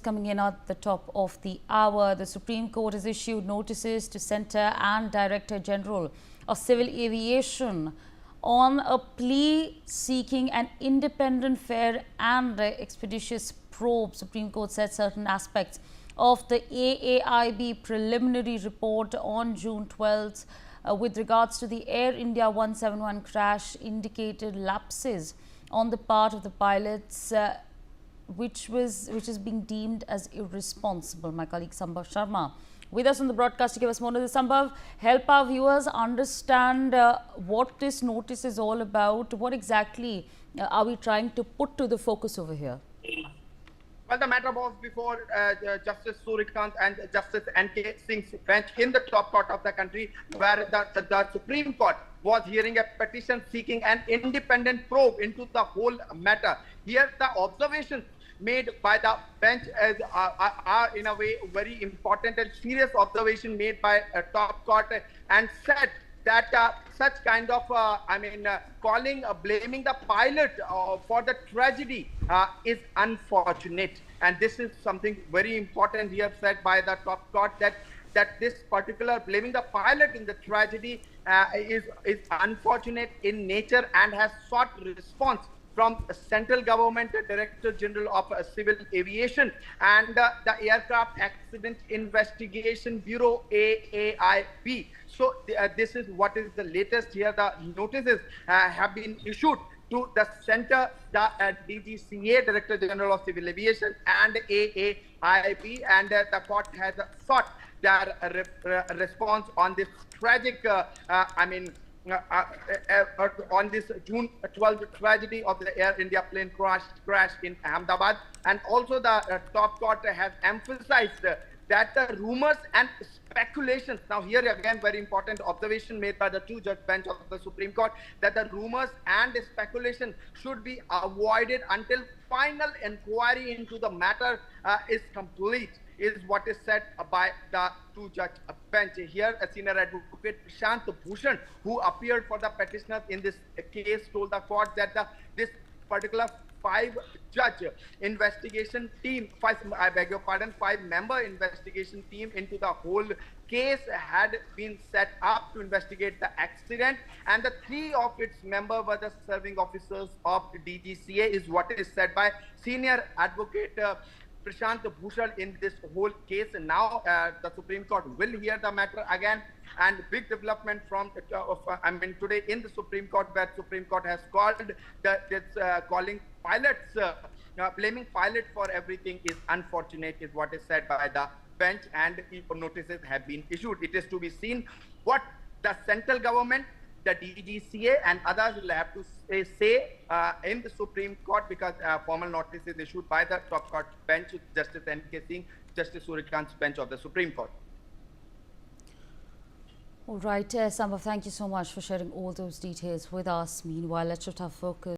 coming in at the top of the hour. The Supreme Court has issued notices to Centre and Director General of Civil Aviation on a plea seeking an independent, fair and expeditious probe. Supreme Court said certain aspects of the AAIB preliminary report on June 12th with regards to the Air India 171 crash indicated lapses on the part of the pilots, which is being deemed as irresponsible. My colleague Sambhav Sharma with us on the broadcast to give us more of this. Sambhav, help our viewers understand what this notice is all about. What exactly are we trying to put to the focus over here? Well, the matter was before Justice Surikant and Justice N.K. Singh's bench in the top court of the country, where the Supreme Court was hearing a petition seeking an independent probe into the whole matter. Here, the observations made by the bench are in a way very important and serious observation made by a top court, and said that such kind of, blaming the pilot for the tragedy is unfortunate. And this is something very important here said by the top court, that this particular blaming the pilot in the tragedy is unfortunate in nature and has sought response from the central government, Director General of Civil Aviation, and the Aircraft Accident Investigation Bureau, AAIB. So this is what is the latest here. The notices have been issued to the Centre, the DGCA, Director General of Civil Aviation, and AAIB, and the court has sought their response on this tragic, on this June 12th tragedy of the Air India plane crash in Ahmedabad. And also the top court has emphasized that the rumors and speculations, now here again very important observation made by the two-judge bench of the Supreme Court, that the rumors and speculation should be avoided until final inquiry into the matter is complete, is what is said by the two-judge bench. Here, a senior advocate Prashant Bhushan, who appeared for the petitioners in this case, told the court that this particular five-member investigation team into the whole case had been set up to investigate the accident, and the three of its members were the serving officers of DGCA, is what is said by senior advocate Prashant Bhushan in this whole case. And now the Supreme Court will hear the matter again, and big development from today in the Supreme Court, where Supreme Court has called calling pilots, blaming pilots for everything is unfortunate, is what is said by the bench, and notices have been issued. It is to be seen what the central government, the DGCA and others will have to say in the Supreme Court, because formal notice is issued by the top court bench, Justice N.K. Singh, Justice Surikant's bench of the Supreme Court. All right, Sambhav, thank you so much for sharing all those details with us. Meanwhile, let's shift our focus